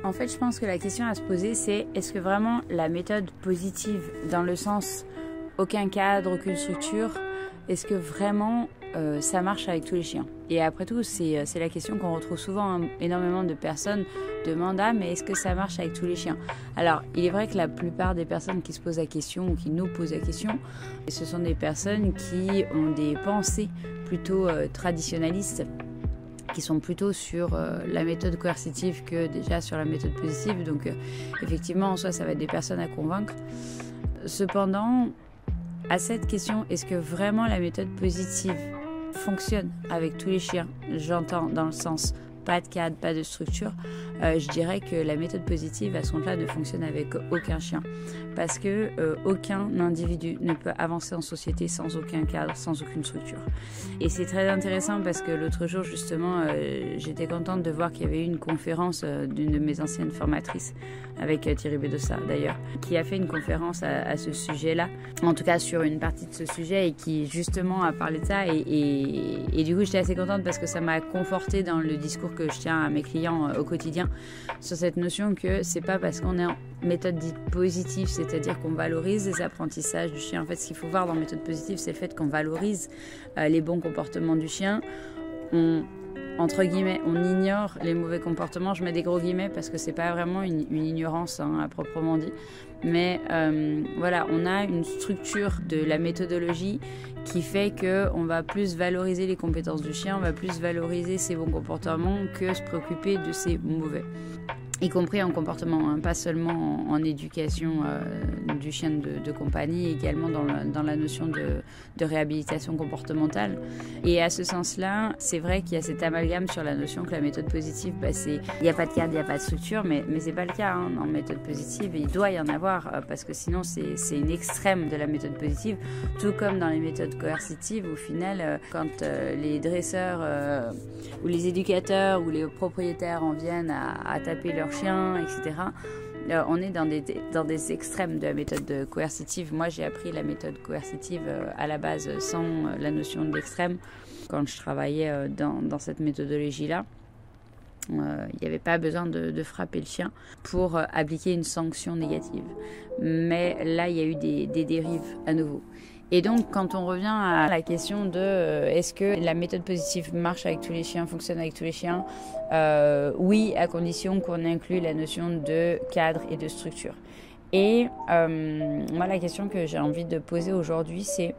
En fait, je pense que la question à se poser, c'est est-ce que vraiment la méthode positive, dans le sens aucun cadre, aucune structure, est-ce que vraiment ça marche avec tous les chiens? Et après tout, c'est la question qu'on retrouve souvent, hein. Énormément de personnes demandent « Ah, mais est-ce que ça marche avec tous les chiens ?» Alors, il est vrai que la plupart des personnes qui se posent la question ou qui nous posent la question, ce sont des personnes qui ont des pensées plutôt traditionnalistes, qui sont plutôt sur la méthode coercitive que déjà sur la méthode positive. Donc, effectivement, en soi, ça va être des personnes à convaincre. Cependant, à cette question, est-ce que vraiment la méthode positive fonctionne avec tous les chiens? J'entends dans le sens pas de cadre, pas de structure. Je dirais que la méthode positive à ce compte-là ne fonctionne avec aucun chien. Parce que aucun individu ne peut avancer en société sans aucun cadre, sans aucune structure. Et c'est très intéressant parce que l'autre jour, justement, j'étais contente de voir qu'il y avait eu une conférence d'une de mes anciennes formatrices, avec Thierry Bedossa d'ailleurs, qui a fait une conférence à ce sujet-là, en tout cas sur une partie de ce sujet, et qui justement a parlé de ça. Et du coup, j'étais assez contente parce que ça m'a confortée dans le discours que je tiens à mes clients au quotidien, sur cette notion que c'est pas parce qu'on est en méthode dite positive, c'est-à-dire qu'on valorise les apprentissages du chien. En fait, ce qu'il faut voir dans méthode positive, c'est le fait qu'on valorise les bons comportements du chien. Entre guillemets, on ignore les mauvais comportements. Je mets des gros guillemets parce que c'est pas vraiment une ignorance, hein, à proprement dit. Mais voilà, on a une structure de la méthodologie qui fait qu'on va plus valoriser les compétences du chien, on va plus valoriser ses bons comportements que se préoccuper de ses mauvais. Y compris en comportement, hein, pas seulement en éducation du chien de compagnie, également dans la notion de réhabilitation comportementale. Et à ce sens-là, c'est vrai qu'il y a cet amalgame sur la notion que la méthode positive, il n'y a pas de cadre, il n'y a pas de structure, mais c'est pas le cas, hein, en méthode positive. Et il doit y en avoir, parce que sinon c'est une extrême de la méthode positive, tout comme dans les méthodes coercitives. Au final, quand les dresseurs ou les éducateurs ou les propriétaires en viennent à taper leur chien, etc., on est dans des extrêmes de la méthode coercitive. Moi, j'ai appris la méthode coercitive à la base sans la notion d'extrême. Quand je travaillais dans cette méthodologie-là, il n'y avait pas besoin de frapper le chien pour appliquer une sanction négative. Mais là, il y a eu des dérives à nouveau. Et donc, quand on revient à la question de est-ce que la méthode positive marche avec tous les chiens, fonctionne avec tous les chiens, oui, à condition qu'on inclue la notion de cadre et de structure. Et moi, la question que j'ai envie de poser aujourd'hui, c'est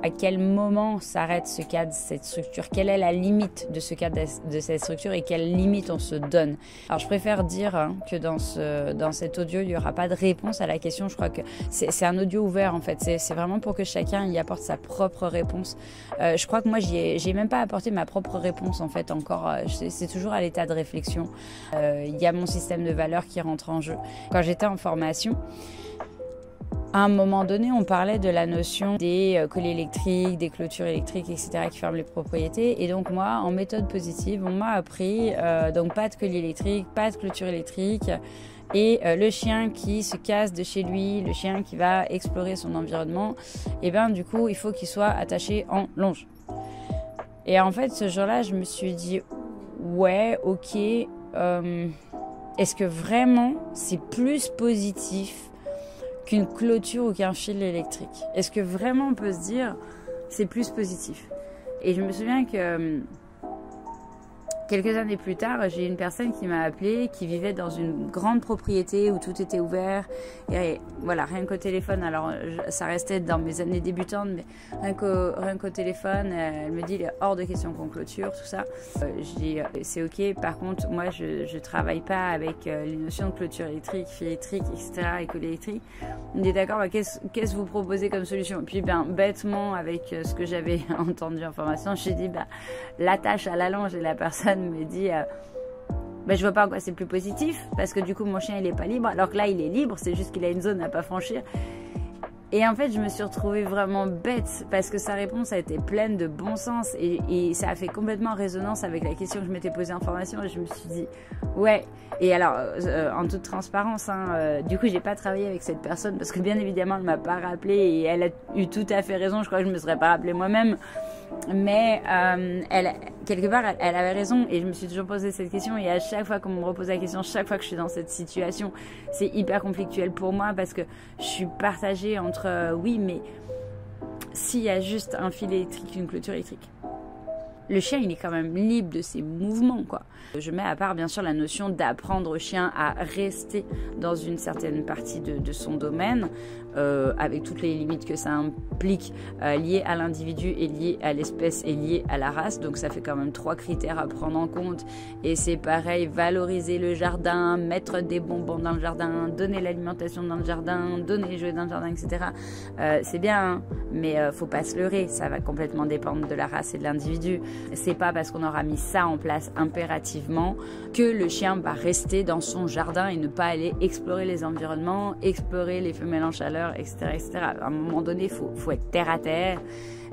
à quel moment s'arrête ce cadre, cette structure? Quelle est la limite de ce cadre, de cette structure, et quelle limite on se donne? Alors, je préfère dire que dans cet audio, il n'y aura pas de réponse à la question. Je crois que c'est un audio ouvert, en fait. C'est vraiment pour que chacun y apporte sa propre réponse. Je crois que moi, j'ai même pas apporté ma propre réponse, en fait, encore. C'est toujours à l'état de réflexion. Il y a mon système de valeurs qui rentre en jeu. Quand j'étais en formation, à un moment donné, on parlait de la notion des collets électriques, des clôtures électriques, etc. qui ferment les propriétés. Et donc moi, en méthode positive, on m'a appris donc pas de collier électrique, pas de clôture électrique. Et le chien qui se casse de chez lui, le chien qui va explorer son environnement, et ben du coup, il faut qu'il soit attaché en longe. Et en fait, ce jour-là, je me suis dit, ouais, ok, est-ce que vraiment c'est plus positif qu'une clôture ou qu'un fil électrique? Est-ce que vraiment on peut se dire c'est plus positif? Et je me souviens que quelques années plus tard, j'ai une personne qui m'a appelée, qui vivait dans une grande propriété où tout était ouvert. Et voilà, rien qu'au téléphone, alors ça restait dans mes années débutantes, mais rien qu'au téléphone, elle me dit il est hors de question qu'on clôture, tout ça. Je dis c'est ok, par contre, moi je travaille pas avec les notions de clôture électrique, fil électrique, etc., et collet électrique. On dit d'accord, bah, qu'est-ce que vous proposez comme solution? Et puis bêtement, avec ce que j'avais entendu en formation, j'ai dit l'attache à la longe, et la personne me dit je vois pas en quoi c'est plus positif, parce que du coup mon chien il est pas libre, alors que là il est libre, c'est juste qu'il a une zone à pas franchir. Et en fait je me suis retrouvée vraiment bête, parce que sa réponse a été pleine de bon sens, et ça a fait complètement résonance avec la question que je m'étais posée en formation, et je me suis dit ouais. Et alors en toute transparence, du coup j'ai pas travaillé avec cette personne, parce que bien évidemment elle m'a pas rappelé, et elle a eu tout à fait raison. Je crois que je me serais pas rappelé moi-même. Mais quelque part, elle avait raison et je me suis toujours posé cette question et à chaque fois qu'on me repose la question, chaque fois que je suis dans cette situation, c'est hyper conflictuel pour moi parce que je suis partagée entre oui, mais s'il y a juste un fil électrique, une clôture électrique. Le chien, il est quand même libre de ses mouvements, quoi. Je mets à part, bien sûr, la notion d'apprendre au chien à rester dans une certaine partie de son domaine, avec toutes les limites que ça implique, liées à l'individu et liées à l'espèce et liées à la race. Donc ça fait quand même 3 critères à prendre en compte. Et c'est pareil, valoriser le jardin, mettre des bonbons dans le jardin, donner l'alimentation dans le jardin, donner les jouets dans le jardin, etc. C'est bien, hein, mais faut pas se leurrer, ça va complètement dépendre de la race et de l'individu. C'est pas parce qu'on aura mis ça en place impérativement que le chien va rester dans son jardin et ne pas aller explorer les environnements, explorer les femelles en chaleur, etc., etc. À un moment donné, faut être terre à terre.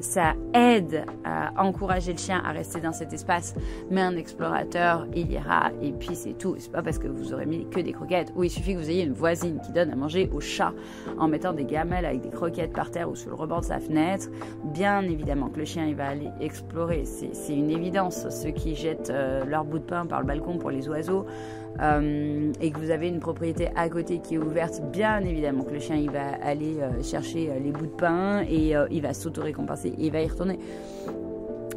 Ça aide à encourager le chien à rester dans cet espace, mais un explorateur, il ira et puis c'est tout. C'est pas parce que vous aurez mis que des croquettes ou il suffit que vous ayez une voisine qui donne à manger au chat en mettant des gamelles avec des croquettes par terre ou sur le rebord de sa fenêtre. Bien évidemment que le chien il va aller explorer, c'est une évidence. Ceux qui jettent leur bout de pain par le balcon pour les oiseaux et que vous avez une propriété à côté qui est ouverte, bien évidemment que le chien il va aller chercher les bouts de pain et il va s'auto-récompenser et il va y retourner.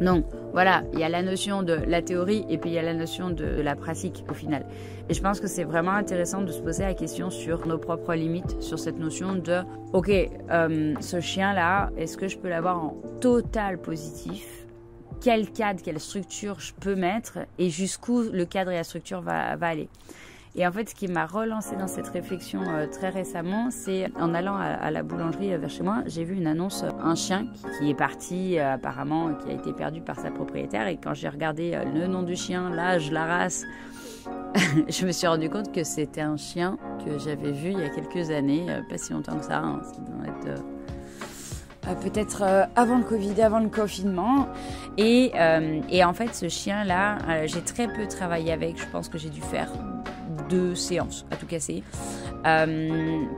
Donc voilà, il y a la notion de la théorie et puis il y a la notion de la pratique au final. Et je pense que c'est vraiment intéressant de se poser la question sur nos propres limites, sur cette notion de ok, ce chien-là, est-ce que je peux l'avoir en total positif ? Quel cadre, quelle structure je peux mettre et jusqu'où le cadre et la structure va aller. Et en fait, ce qui m'a relancé dans cette réflexion très récemment, c'est en allant à la boulangerie vers chez moi, j'ai vu une annonce, un chien qui est parti apparemment, qui a été perdu par sa propriétaire. Et quand j'ai regardé le nom du chien, l'âge, la race, je me suis rendu compte que c'était un chien que j'avais vu il y a quelques années, pas si longtemps que ça, hein, ça doit être... peut-être avant le Covid, avant le confinement. Et en fait, ce chien-là, j'ai très peu travaillé avec. Je pense que j'ai dû faire 2 séances à tout casser.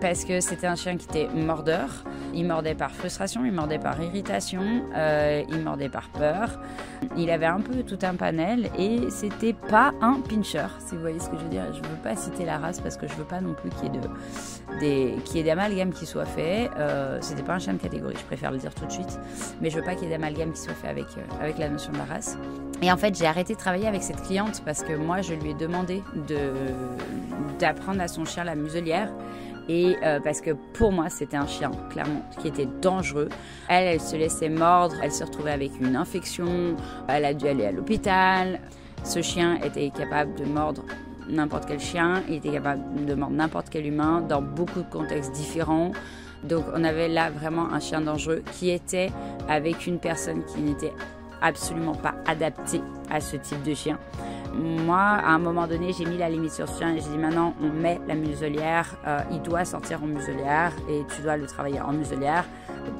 Parce que c'était un chien qui était mordeur. Il mordait par frustration, il mordait par irritation, il mordait par peur. Il avait un peu tout un panel et c'était pas un pinscher, si vous voyez ce que je veux dire. Je veux pas citer la race parce que je veux pas non plus qu'il y ait d'amalgame qui soit fait. C'était pas un chien de catégorie, je préfère le dire tout de suite. Mais je veux pas qu'il y ait d'amalgame qui soit fait avec la notion de la race. Et en fait, j'ai arrêté de travailler avec cette cliente parce que moi, je lui ai demandé d'apprendre à son chien la muselière. Et parce que pour moi, c'était un chien, clairement, qui était dangereux. Elle se laissait mordre, elle se retrouvait avec une infection, elle a dû aller à l'hôpital. Ce chien était capable de mordre n'importe quel chien, il était capable de mordre n'importe quel humain dans beaucoup de contextes différents. Donc on avait là vraiment un chien dangereux qui était avec une personne qui n'était absolument pas adaptée à ce type de chien. Moi, à un moment donné, j'ai mis la limite sur ce chien et j'ai dit maintenant, on met la muselière, il doit sortir en muselière et tu dois le travailler en muselière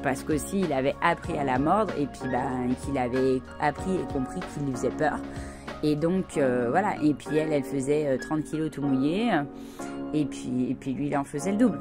parce qu'aussi il avait appris à la mordre et puis qu'il avait appris et compris qu'il lui faisait peur. Et donc voilà, et puis elle faisait 30 kilos tout mouillé et puis lui il en faisait le double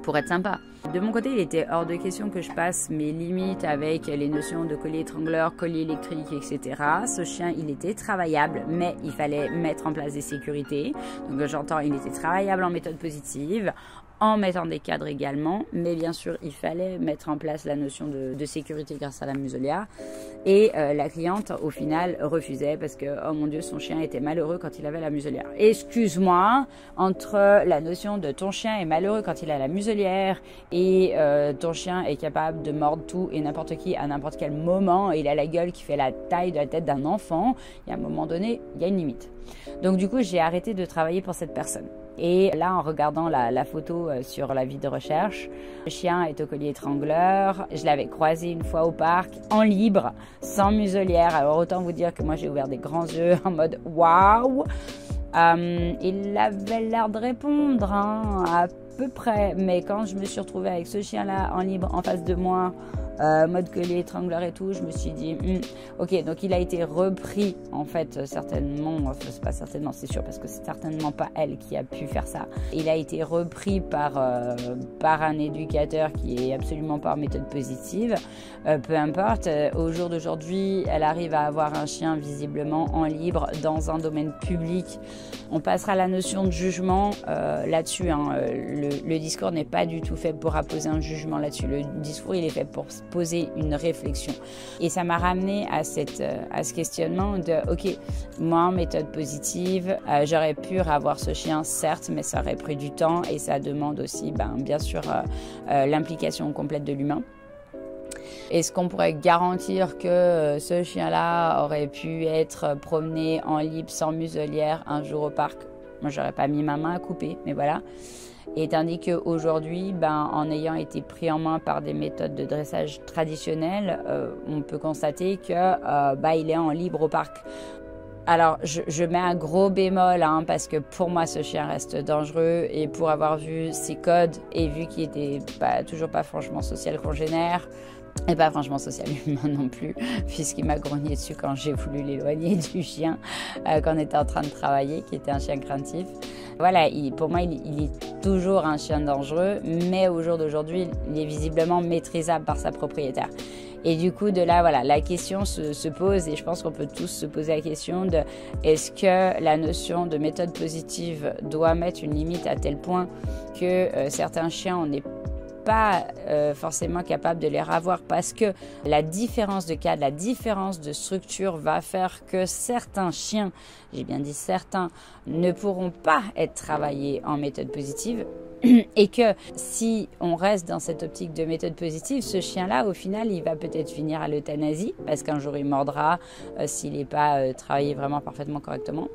pour être sympa. De mon côté, il était hors de question que je passe mes limites avec les notions de collier étrangleur, collier électrique, etc. Ce chien, il était travaillable, mais il fallait mettre en place des sécurités. Donc j'entends, il était travaillable en méthode positive, en mettant des cadres également, mais bien sûr, il fallait mettre en place la notion de sécurité grâce à la muselière. Et la cliente, au final, refusait parce que, oh mon Dieu, son chien était malheureux quand il avait la muselière. Excuse-moi, entre la notion de ton chien est malheureux quand il a la muselière et ton chien est capable de mordre tout et n'importe qui à n'importe quel moment, et il a la gueule qui fait la taille de la tête d'un enfant, il y a un moment donné, il y a une limite. Donc du coup, j'ai arrêté de travailler pour cette personne. Et là, en regardant la photo sur la vie de recherche, le chien est au collier étrangleur. Je l'avais croisé une fois au parc, en libre, sans muselière. Alors autant vous dire que moi, j'ai ouvert des grands yeux en mode « waouh ». Il avait l'air de répondre, hein, à peu près. Mais quand je me suis retrouvée avec ce chien-là en libre en face de moi, mode collier étrangleur et tout, je me suis dit, ok, donc il a été repris, en fait, certainement, enfin, c'est pas certainement, c'est sûr, parce que c'est certainement pas elle qui a pu faire ça. Il a été repris par un éducateur qui est absolument pas en méthode positive, peu importe. Au jour d'aujourd'hui, elle arrive à avoir un chien visiblement en libre dans un domaine public. On passera à la notion de jugement là-dessus. Le discours n'est pas du tout fait pour apposer un jugement là-dessus. Le discours, il est fait pour poser une réflexion. Et ça m'a ramené à ce questionnement de, ok, moi en méthode positive, j'aurais pu avoir ce chien, certes, mais ça aurait pris du temps et ça demande aussi, bien sûr, l'implication complète de l'humain. Est-ce qu'on pourrait garantir que ce chien-là aurait pu être promené en libre sans muselière un jour au parc? Moi, j'aurais pas mis ma main à couper, mais voilà. Et tandis qu'aujourd'hui, en ayant été pris en main par des méthodes de dressage traditionnelles, on peut constater que il est en libre au parc. Alors, je mets un gros bémol, parce que pour moi, ce chien reste dangereux. Et pour avoir vu ses codes et vu qu'il était toujours pas franchement social congénère, et pas franchement social humain non plus, puisqu'il m'a grogné dessus quand j'ai voulu l'éloigner du chien qu'on était en train de travailler, qui était un chien craintif. Voilà, pour moi, il est toujours un chien dangereux, mais au jour d'aujourd'hui, il est visiblement maîtrisable par sa propriétaire. Et du coup, de là, voilà, la question se pose, et je pense qu'on peut tous se poser la question de est-ce que la notion de méthode positive doit mettre une limite à tel point que certains chiens, on n'est pas forcément capable de les ravoir parce que la différence de cadre, la différence de structure va faire que certains chiens, j'ai bien dit certains, ne pourront pas être travaillés en méthode positive. Et que si on reste dans cette optique de méthode positive, ce chien-là, au final, il va peut-être finir à l'euthanasie parce qu'un jour il mordra s'il n'est pas travaillé vraiment parfaitement correctement.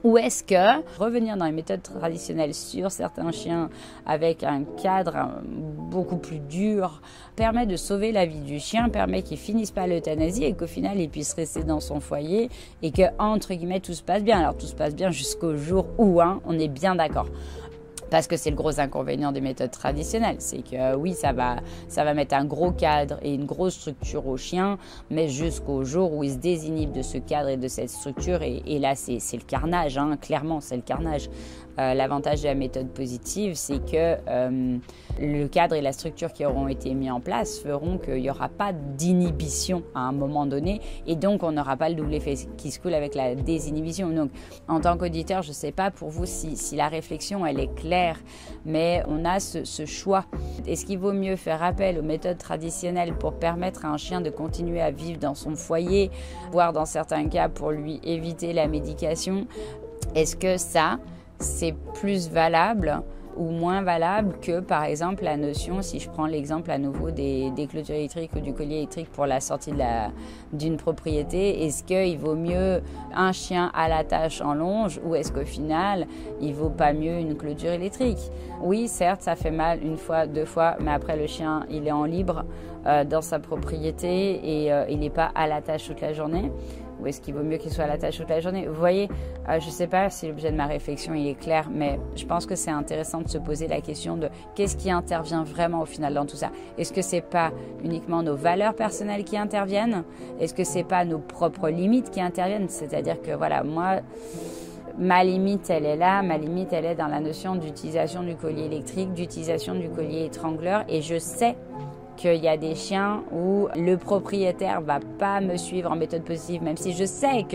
Ou est-ce que revenir dans les méthodes traditionnelles sur certains chiens avec un cadre beaucoup plus dur permet de sauver la vie du chien, permet qu'il finisse pas à l'euthanasie et qu'au final il puisse rester dans son foyer et que, entre guillemets, tout se passe bien. Alors tout se passe bien jusqu'au jour où, on est bien d'accord. Parce que c'est le gros inconvénient des méthodes traditionnelles, c'est que oui, ça va mettre un gros cadre et une grosse structure au chien, mais jusqu'au jour où il se désinhibe de ce cadre et de cette structure, et là c'est le carnage, clairement c'est le carnage. L'avantage de la méthode positive, c'est que le cadre et la structure qui auront été mis en place feront qu'il n'y aura pas d'inhibition à un moment donné, et donc on n'aura pas le double effet qui se coule avec la désinhibition. Donc en tant qu'auditeur, je ne sais pas pour vous si la réflexion elle est claire, mais on a ce choix. Est-ce qu'il vaut mieux faire appel aux méthodes traditionnelles pour permettre à un chien de continuer à vivre dans son foyer, voire dans certains cas pour lui éviter la médication? Est-ce que ça, c'est plus valable ou moins valable que, par exemple, la notion, si je prends l'exemple à nouveau des clôtures électriques ou du collier électrique pour la sortie d'une propriété, est-ce qu'il vaut mieux un chien à l'attache en longe ou est-ce qu'au final, il vaut pas mieux une clôture électrique? Oui, certes, ça fait mal une fois, deux fois, mais après le chien, il est en libre dans sa propriété et il n'est pas à l'attache toute la journée. Ou est-ce qu'il vaut mieux qu'il soit à la tâche toute la journée? Vous voyez, je ne sais pas si l'objet de ma réflexion il est clair, mais je pense que c'est intéressant de se poser la question de qu'est-ce qui intervient vraiment au final dans tout ça. Est-ce que c'est pas uniquement nos valeurs personnelles qui interviennent? Est-ce que c'est pas nos propres limites qui interviennent? C'est-à-dire que voilà, moi, ma limite, elle est là. Ma limite, elle est dans la notion d'utilisation du collier électrique, d'utilisation du collier étrangleur, et je sais qu'il y a des chiens où le propriétaire va pas me suivre en méthode positive, même si je sais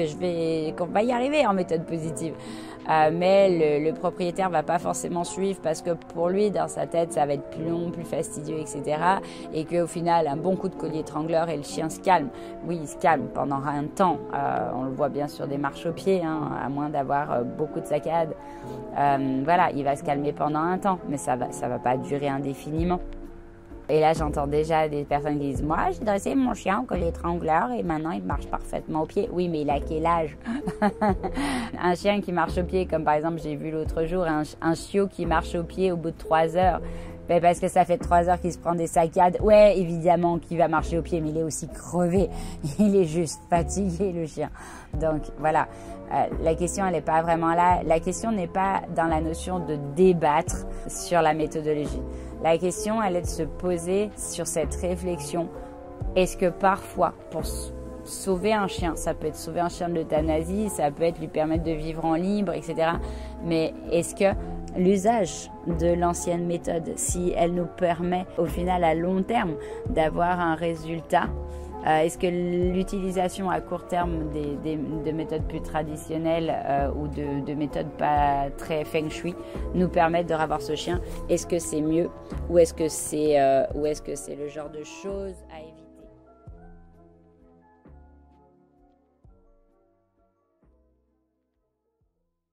qu'on va y arriver en méthode positive. Mais le propriétaire va pas forcément suivre parce que pour lui, dans sa tête, ça va être plus long, plus fastidieux, etc. Et qu'au final, un bon coup de collier étrangleur et le chien se calme. Oui, il se calme pendant un temps. On le voit bien sur des marchepieds, à moins d'avoir beaucoup de saccades. Voilà, il va se calmer pendant un temps, mais ça va pas durer indéfiniment. Et là, j'entends déjà des personnes qui disent « Moi, j'ai dressé mon chien au collier étrangleur et maintenant, il marche parfaitement au pied. » Oui, mais il a quel âge? Un chien qui marche au pied, comme par exemple, j'ai vu l'autre jour, un chiot qui marche au pied au bout de 3 heures. Ben parce que ça fait 3 heures qu'il se prend des saccades. Ouais, évidemment qu'il va marcher au pied, mais il est aussi crevé. Il est juste fatigué, le chien. Donc, voilà. La question, elle n'est pas vraiment là. La question n'est pas dans la notion de débattre sur la méthodologie. La question, elle est de se poser sur cette réflexion. Est-ce que parfois, pour sauver un chien, ça peut être sauver un chien de l'euthanasie, ça peut être lui permettre de vivre en libre, etc. Mais est-ce que l'usage de l'ancienne méthode, si elle nous permet au final à long terme d'avoir un résultat, est-ce que l'utilisation à court terme de méthodes plus traditionnelles ou de méthodes pas très feng shui nous permettent de revoir ce chien? Est-ce que c'est mieux ou est-ce que c'est le genre de choses à éviter?